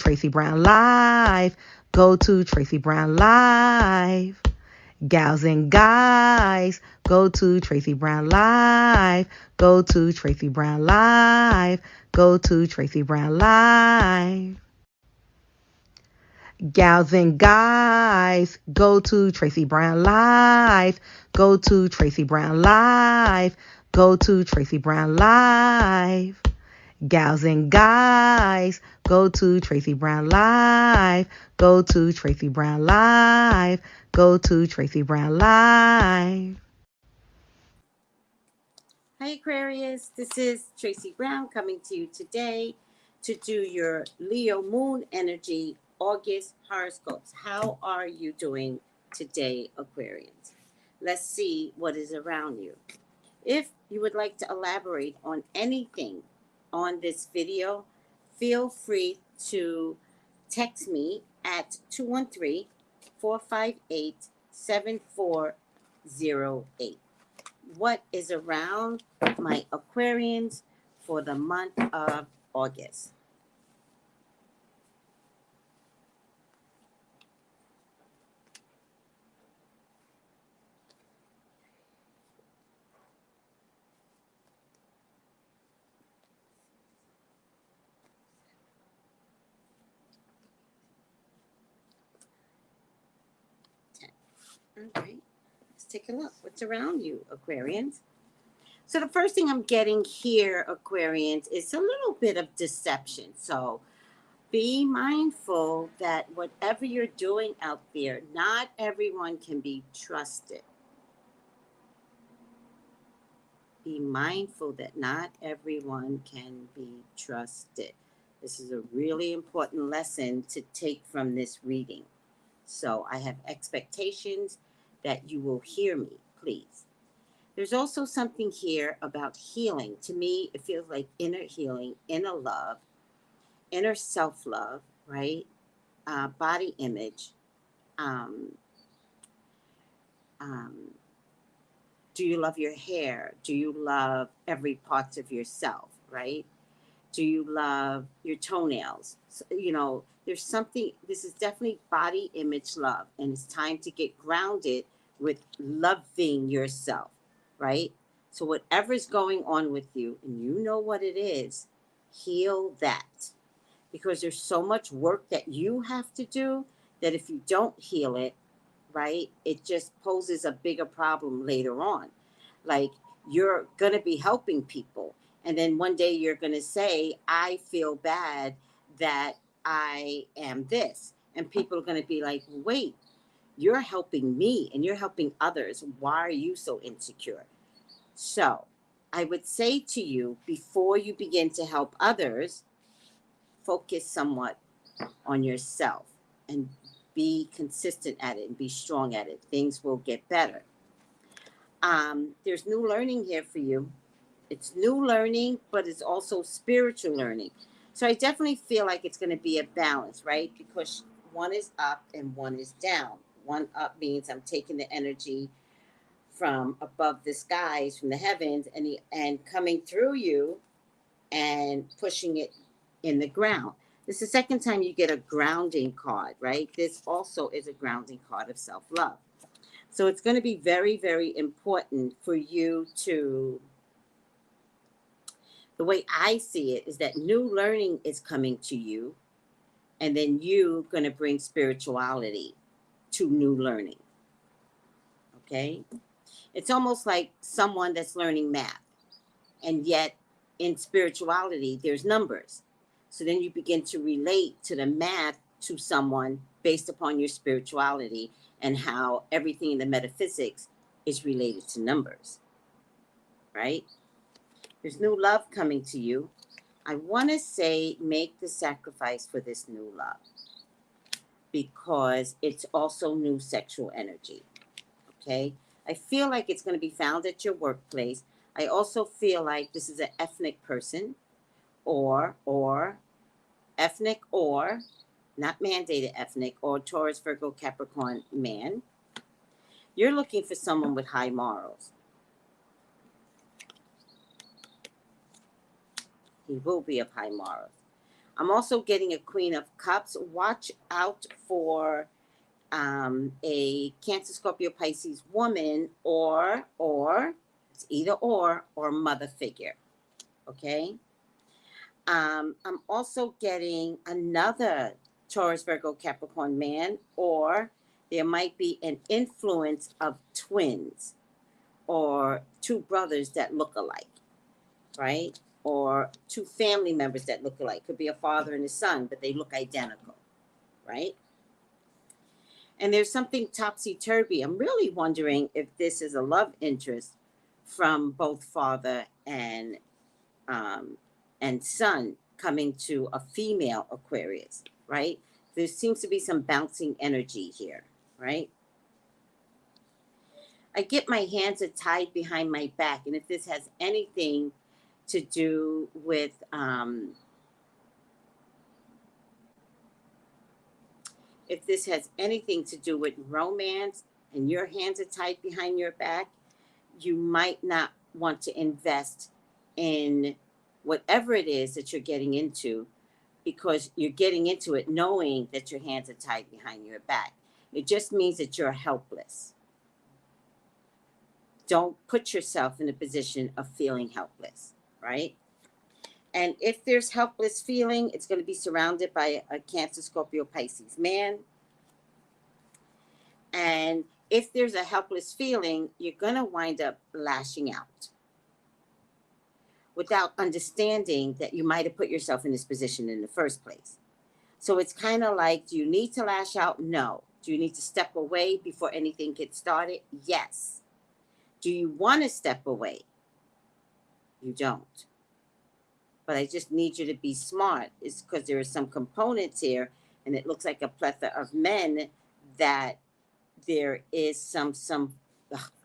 Tracey Brown Live. Go to Tracey Brown Live. Gals and guys, go to Tracey Brown Live. Go to Tracey Brown Live. Go to Tracey Brown Live. Gals and guys, go to Tracey Brown Live. Go to Tracey Brown Live. Go to Tracey Brown Live. Gals and guys, go to Tracey Brown Live. Go to Tracey Brown Live. Go to Tracey Brown Live. Hi Aquarius, this is Tracey Brown coming to you today to do your Leo Moon Energy August horoscopes. How are you doing today, Aquarians? Let's see what is around you. If you would like to elaborate on anything on this video, feel free to text me at 213-458-7408. What is around my Aquarians for the month of August? All right, let's take a look. What's around you, Aquarians? So the first thing I'm getting here, Aquarians, is a little bit of deception. So be mindful that whatever you're doing out there, not everyone can be trusted. Be mindful that not everyone can be trusted. This is a really important lesson to take from this reading. So I have expectations that you will hear me, please. There's also something here about healing. To me, it feels like inner healing, inner love, inner self-love, right? Body image. Do you love your hair? Do you love every part of yourself, right? Do you love your toenails? So, you know, there's something, this is definitely body image love. And it's time to get grounded with loving yourself, right? So whatever's going on with you, and you know what it is, heal that. Because there's so much work that you have to do that if you don't heal it, right, it just poses a bigger problem later on. Like you're going to be helping people. And then one day you're going to say, I feel bad that I am this. And people are going to be like, wait, you're helping me and you're helping others. Why are you so insecure? So I would say to you, before you begin to help others, focus somewhat on yourself and be consistent at it and be strong at it. Things will get better. There's new learning here for you. It's new learning, but it's also spiritual learning. So I definitely feel like it's going to be a balance, right? Because one is up and one is down. One up means I'm taking the energy from above the skies, from the heavens, and coming through you and pushing it in the ground. This is the second time you get a grounding card, right? This also is a grounding card of self-love. So it's going to be very, very important for you to, the way I see it is that new learning is coming to you, and then you going to bring spirituality to new learning. Okay? It's almost like someone that's learning math, and yet in spirituality, there's numbers. So then you begin to relate to the math to someone based upon your spirituality and how everything in the metaphysics is related to numbers, right? There's new love coming to you. I want to say make the sacrifice for this new love because it's also new sexual energy, okay? I feel like it's going to be found at your workplace. I also feel like this is an ethnic person or ethnic or not mandated ethnic or Taurus, Virgo, Capricorn man. You're looking for someone with high morals. He will be of high morals. I'm also getting a Queen of Cups. Watch out for a Cancer, Scorpio, Pisces woman, or it's either or mother figure. Okay. I'm also getting another Taurus, Virgo, Capricorn man, or there might be an influence of twins or two brothers that look alike, right? Or two family members that look alike. Could be a father and a son, but they look identical, right? And there's something topsy-turvy. I'm really wondering if this is a love interest from both father and son coming to a female Aquarius, right? There seems to be some bouncing energy here, right? I get my hands are tied behind my back, and if this has anything to do with if this has anything to do with romance and your hands are tied behind your back, you might not want to invest in whatever it is that you're getting into, because you're getting into it knowing that your hands are tied behind your back. It just means that you're helpless. Don't put yourself in a position of feeling helpless, right? And if there's helpless feeling, it's going to be surrounded by a Cancer, Scorpio, Pisces man. And if there's a helpless feeling, you're going to wind up lashing out without understanding that you might have put yourself in this position in the first place. So it's kind of like, do you need to lash out? No. Do you need to step away before anything gets started? Yes. Do you want to step away? You don't. But I just need you to be smart. It's because there are some components here, and it looks like a plethora of men that there is some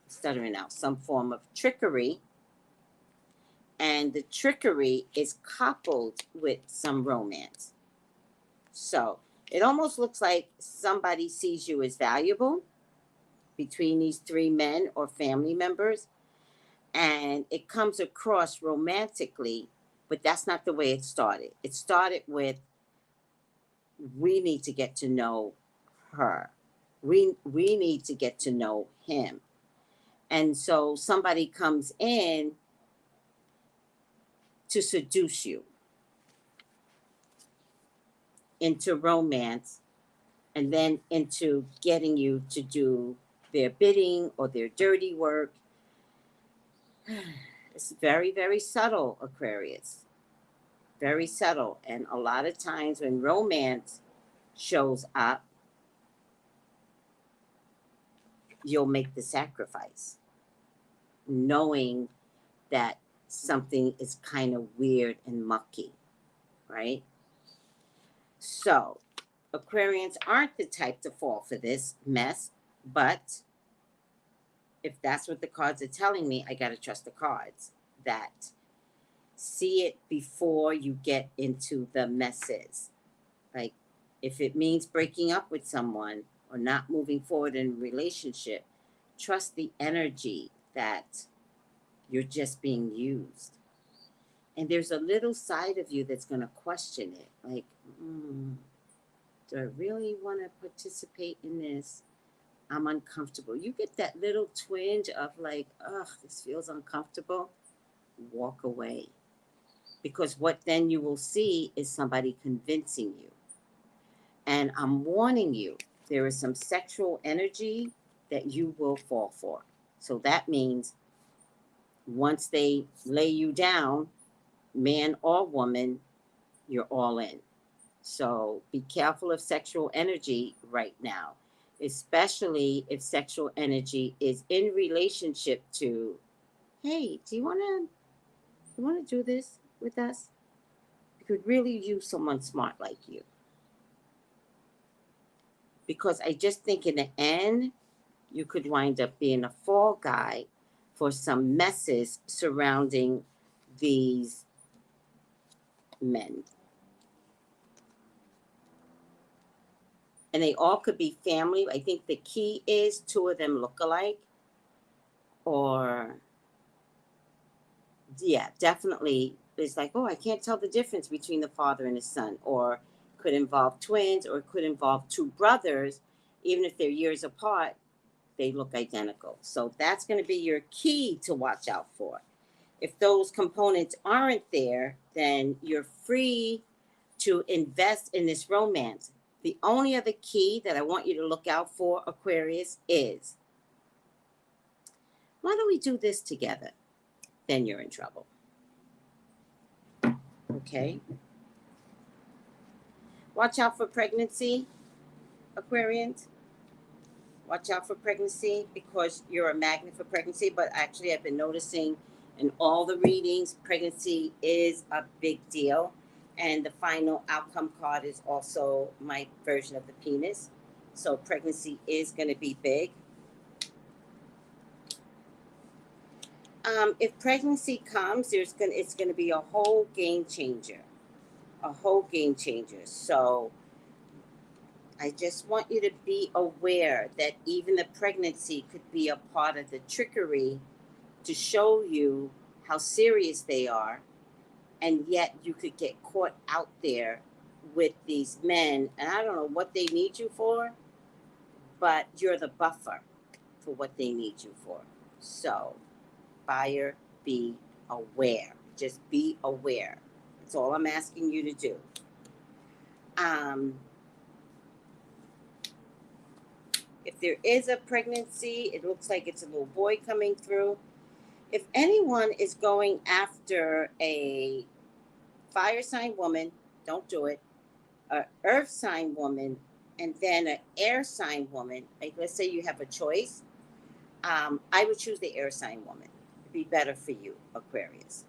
stuttering out, some form of trickery. And the trickery is coupled with some romance. So it almost looks like somebody sees you as valuable between these three men or family members, and it comes across romantically, but that's not the way it started. It started with, we need to get to know her. We need to get to know him. And so somebody comes in to seduce you into romance, and then into getting you to do their bidding or their dirty work. It's very, very subtle, Aquarius. Very subtle. And a lot of times when romance shows up, you'll make the sacrifice, knowing that something is kind of weird and mucky, right? So Aquarians aren't the type to fall for this mess, but if that's what the cards are telling me, I got to trust the cards that see it before you get into the messes. Like, if it means breaking up with someone or not moving forward in a relationship, trust the energy that you're just being used. And there's a little side of you that's going to question it. Like, do I really want to participate in this? I'm uncomfortable. You get that little twinge of like, ugh, this feels uncomfortable. Walk away. Because what then you will see is somebody convincing you. And I'm warning you, there is some sexual energy that you will fall for. So that means once they lay you down, man or woman, you're all in. So be careful of sexual energy right now, especially if sexual energy is in relationship to, hey, do you want to do this with us? You could really use someone smart like you. Because I just think in the end, you could wind up being a fall guy for some messes surrounding these men. And they all could be family. I think the key is two of them look alike. Or, yeah, definitely is like, oh, I can't tell the difference between the father and his son, or could involve twins, or it could involve two brothers, even if they're years apart, they look identical. So that's going to be your key to watch out for. If those components aren't there, then you're free to invest in this romance. The only other key that I want you to look out for, Aquarius, is why don't we do this together? Then you're in trouble. Okay? Watch out for pregnancy, Aquarians. Watch out for pregnancy, because you're a magnet for pregnancy. But actually, I've been noticing in all the readings, pregnancy is a big deal. And the final outcome card is also my version of the penis. So pregnancy is going to be big. If pregnancy comes, it's going to be a whole game changer. A whole game changer. So I just want you to be aware that even the pregnancy could be a part of the trickery to show you how serious they are, and yet you could get caught out there with these men, and I don't know what they need you for, but you're the buffer for what they need you for. So, buyer, be aware. Just be aware. That's all I'm asking you to do. If there is a pregnancy, it looks like it's a little boy coming through. If anyone is going after a fire sign woman, don't do it. An earth sign woman, and then an air sign woman. Like, let's say you have a choice. I would choose the air sign woman. It'd be better for you, Aquarius.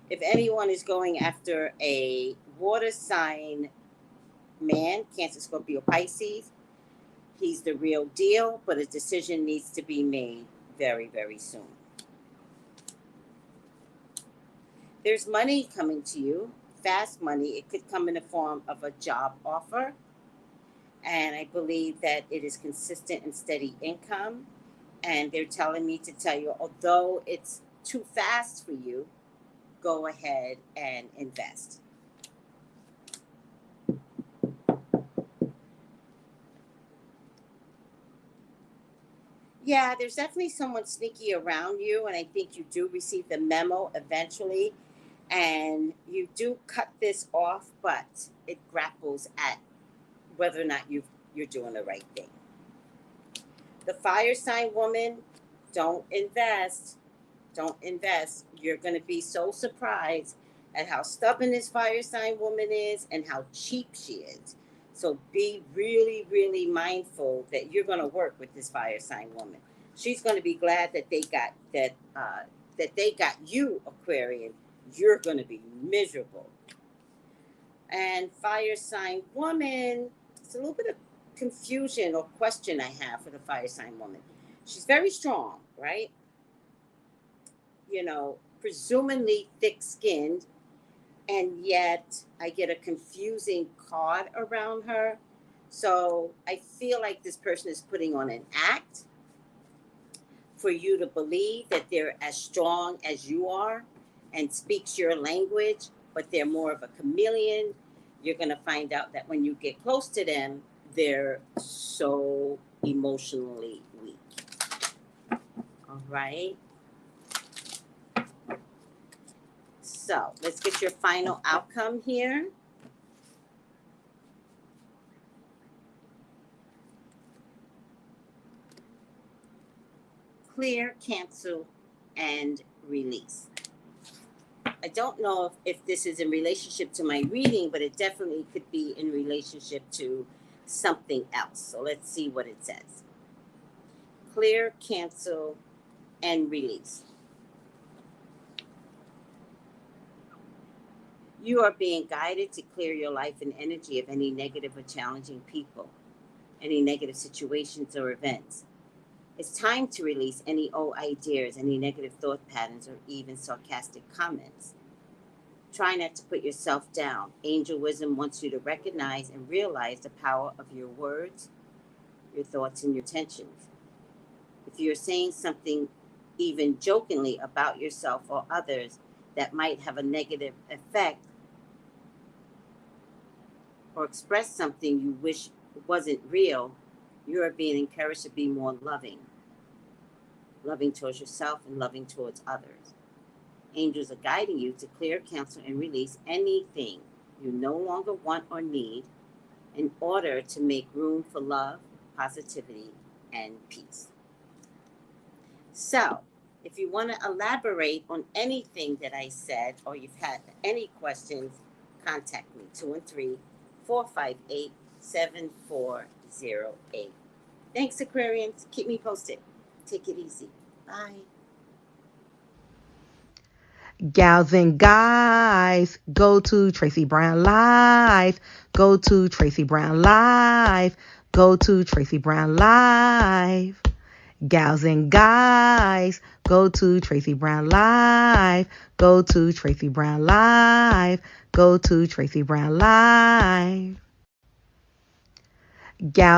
If anyone is going after a water sign man, Cancer, Scorpio, Pisces, he's the real deal, but a decision needs to be made very, very soon. There's money coming to you, fast money. It could come in the form of a job offer, and I believe that it is consistent and steady income. And they're telling me to tell you, although it's too fast for you, go ahead and invest. Yeah, there's definitely someone sneaky around you, and I think you do receive the memo eventually, and you do cut this off, but it grapples at whether or not you're doing the right thing. The fire sign woman, don't invest. Don't invest. You're going to be so surprised at how stubborn this fire sign woman is and how cheap she is. So be really, really mindful that you're going to work with this fire sign woman. She's going to be glad that they got that they got you, Aquarian. You're going to be miserable. And fire sign woman, it's a little bit of confusion or question I have for the fire sign woman. She's very strong, right? You know, presumably thick-skinned, and yet I get a confusing card around her. So I feel like this person is putting on an act for you to believe that they're as strong as you are and speaks your language, but they're more of a chameleon. You're going to find out that when you get close to them, they're so emotionally weak. All right. So let's get your final outcome here. Clear, cancel, and release. I don't know if this is in relationship to my reading, but it definitely could be in relationship to something else. So let's see what it says. Clear, cancel, and release. You are being guided to clear your life and energy of any negative or challenging people, any negative situations or events. It's time to release any old ideas, any negative thought patterns, or even sarcastic comments. Try not to put yourself down. Angel wisdom wants you to recognize and realize the power of your words, your thoughts, and your intentions. If you're saying something even jokingly about yourself or others that might have a negative effect, or express something you wish wasn't real, you are being encouraged to be more loving towards yourself and loving towards others. Angels are guiding you to clear, cancel, and release anything you no longer want or need in order to make room for love, positivity, and peace. So, if you want to elaborate on anything that I said, or you've had any questions, contact me 213-458-7408. Thanks, Aquarians. Keep me posted. Take it easy. Bye. Gals and guys, go to Tracey Brown Live. Go to Tracey Brown Live. Go to Tracey Brown Live. Gals and guys, go to Tracey Brown Live. Go to Tracey Brown Live. Go to Tracey Brown Live. Gals